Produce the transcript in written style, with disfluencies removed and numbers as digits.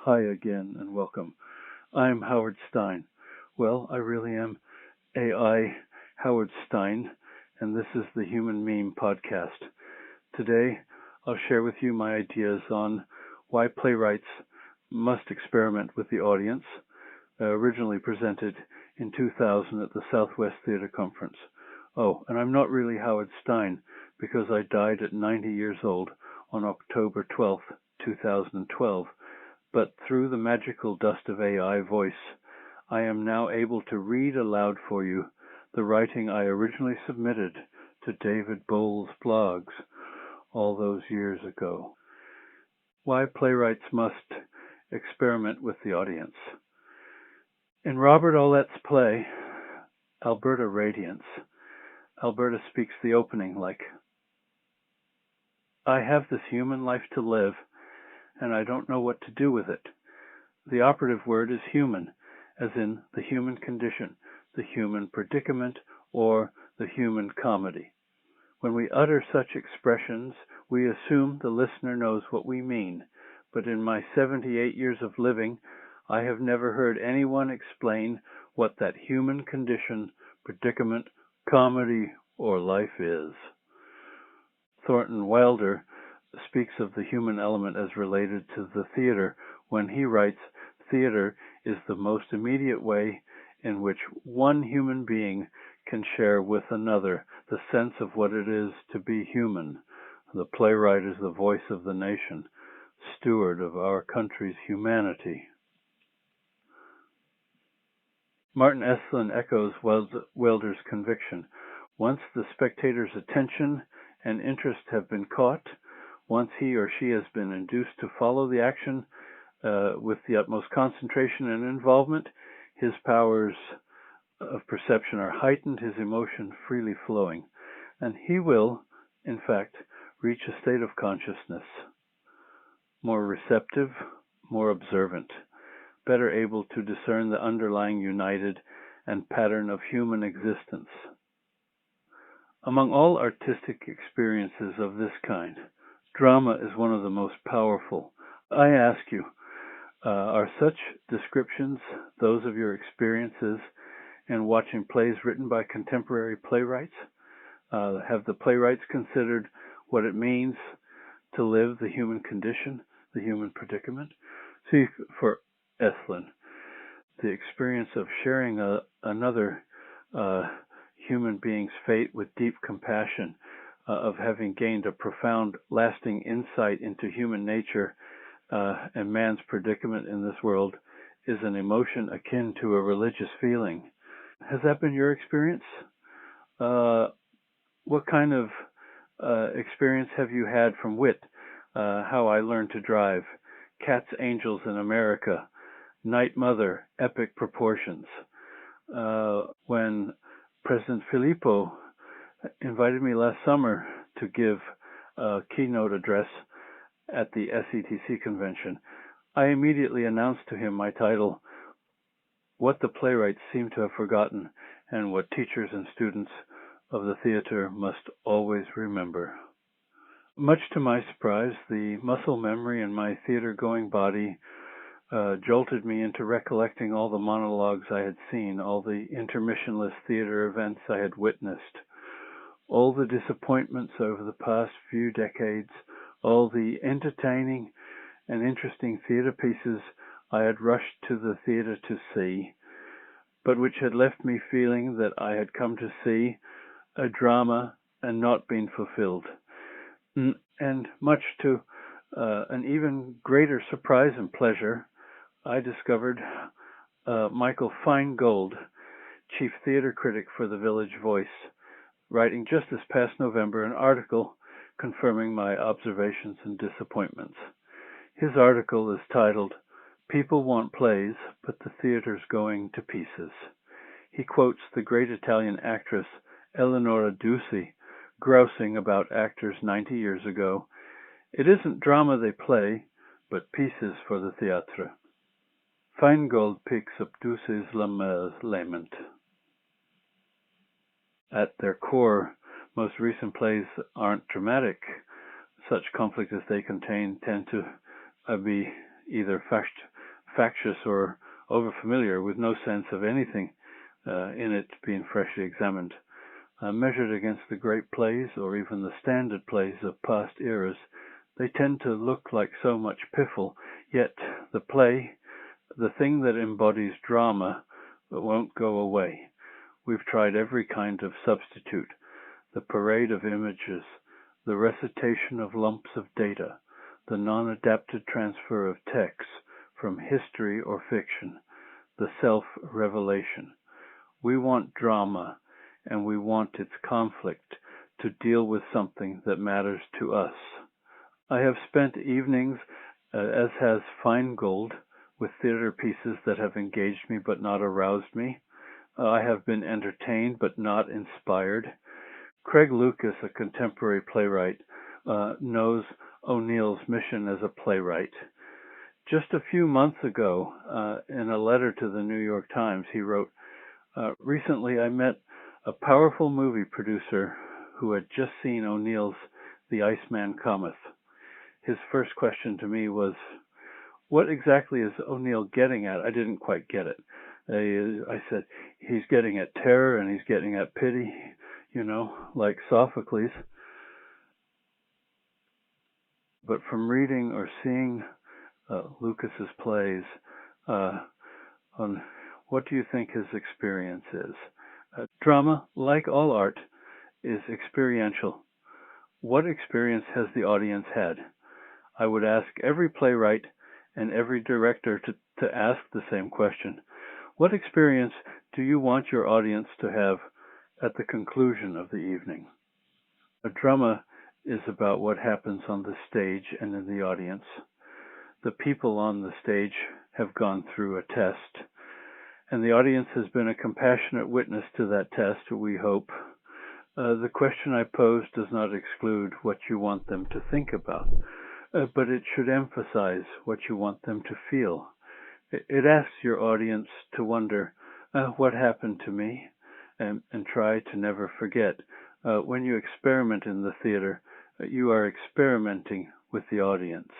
Hi again and welcome. I'm Howard Stein. Well, I really am AI Howard Stein, and this is the Human Meme Podcast. Today, I'll share with you my ideas on why playwrights must experiment with the audience, originally presented in 2000 at the Southwest Theater Conference. Oh, and I'm not really Howard Stein because I died at 90 years old on October 12th, 2012. But through the magical dust of AI voice, I am now able to read aloud for you the writing I originally submitted to David Boles' blogs all those years ago. Why playwrights must experiment with the audience. In Robert Ollet's play, Alberta Radiance, Alberta speaks the opening like, I have this human life to live, and I don't know what to do with it. The operative word is human, as in the human condition, the human predicament, or the human comedy. When we utter such expressions, we assume the listener knows what we mean, but in my 78 years of living, I have never heard anyone explain what that human condition, predicament, comedy, or life is. Thornton Wilder speaks of the human element as related to the theater when he writes, theater is the most immediate way in which one human being can share with another the sense of what it is to be human. The playwright is the voice of the nation, steward of our country's humanity. Martin Esslin echoes Wilder's conviction. Once the spectator's attention and interest have been caught, once he or she has been induced to follow the action with the utmost concentration and involvement, his powers of perception are heightened, his emotion freely flowing, and he will, in fact, reach a state of consciousness more receptive, more observant, better able to discern the underlying united and pattern of human existence. Among all artistic experiences of this kind, drama is one of the most powerful. I ask you, are such descriptions those of your experiences in watching plays written by contemporary playwrights? Have the playwrights considered what it means to live the human condition, the human predicament? See, for Esslin, the experience of sharing another human being's fate with deep compassion, of having gained a profound, lasting insight into human nature and man's predicament in this world, is an emotion akin to a religious feeling. Has that been your experience? What kind of experience have you had from Wit? How I Learned to Drive, Cat's Angels in America, Night Mother, Epic Proportions. When President Filippo invited me last summer to give a keynote address at the SETC convention, I immediately announced to him my title, What the Playwrights Seem to Have Forgotten and What Teachers and Students of the Theater Must Always Remember. Much to my surprise, the muscle memory in my theater-going body jolted me into recollecting all the monologues I had seen, all the intermissionless theater events I had witnessed, all the disappointments over the past few decades, all the entertaining and interesting theater pieces I had rushed to the theater to see, but which had left me feeling that I had come to see a drama and not been fulfilled. And much to an even greater surprise and pleasure, I discovered Michael Feingold, chief theater critic for the Village Voice, writing just this past November an article confirming my observations and disappointments. His article is titled, People Want Plays, but the Theater's Going to Pieces. He quotes the great Italian actress Eleonora Duse, grousing about actors 90 years ago, It isn't drama they play, but pieces for the theatre. Feingold picks up Duce's lament. At their core, most recent plays aren't dramatic. Such conflict as they contain tend to be either factious or overfamiliar, with no sense of anything in it being freshly examined. Measured against the great plays or even the standard plays of past eras, they tend to look like so much piffle, yet the play, the thing that embodies drama, won't go away. We've tried every kind of substitute, the parade of images, the recitation of lumps of data, the non-adapted transfer of text from history or fiction, the self-revelation. We want drama, and we want its conflict to deal with something that matters to us. I have spent evenings, as has Feingold, with theater pieces that have engaged me but not aroused me. I have been entertained but not inspired. Craig Lucas, a contemporary playwright, knows O'Neill's mission as a playwright. Just a few months ago, in a letter to the New York Times, he wrote, "Recently I met a powerful movie producer who had just seen O'Neill's The Iceman Cometh. His first question to me was, 'What exactly is O'Neill getting at?' I didn't quite get it. I said, 'He's getting at terror and he's getting at pity, like Sophocles.' But from reading or seeing Lucas's plays, on what do you think his experience is? Drama, like all art, is experiential. What experience has the audience had? I would ask every playwright and every director to ask the same question. What experience do you want your audience to have at the conclusion of the evening? A drama is about what happens on the stage and in the audience. The people on the stage have gone through a test, and the audience has been a compassionate witness to that test, we hope. The question I pose does not exclude what you want them to think about, but it should emphasize what you want them to feel. It asks your audience to wonder, what happened to me? And try to never forget. When you experiment in the theater, you are experimenting with the audience.